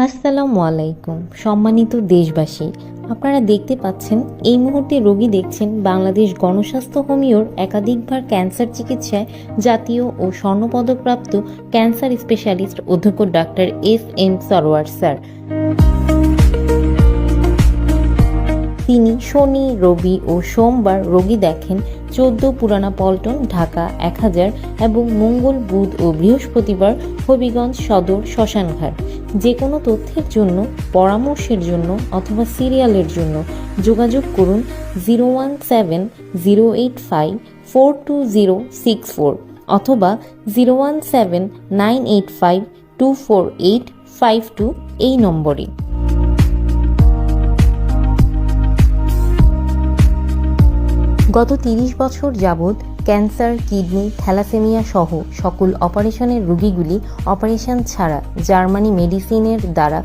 আসসালামু আলাইকুম সম্মানিত দেশবাসী, আপনারা দেখতে পাচ্ছেন এই মুহূর্তে রোগী দেখছেন বাংলাদেশ গণস্বাস্থ্য হোমিওর একাধিকবার ক্যান্সার চিকিৎসায় জাতীয় ও স্বর্ণপদকপ্রাপ্ত ক্যান্সার স্পেশালিস্ট অধ্যক্ষ ডাক্তার এস.এম. সরোয়ার স্যার। তিনি শনি, রবি ও সোমবার রোগী দেখেন 14 পুরানা পল্টন, ঢাকা 1000 এবং মঙ্গল, বুধ ও বৃহস্পতিবার হবিগঞ্জ সদর শ্মশানঘাট। যে কোনো তথ্যের জন্য, পরামর্শের জন্য অথবা সিরিয়ালের জন্য যোগাযোগ করুন 017-085-42064 অথবা 017-985-24852 এই নম্বরে। গত 30 বছর যাবৎ ক্যান্সার, কিডনি, থ্যালাসেমিয়া সহ সকল অপারেশনের রোগীগুলি অপারেশন ছাড়া জার্মানি মেডিসিনের দ্বারা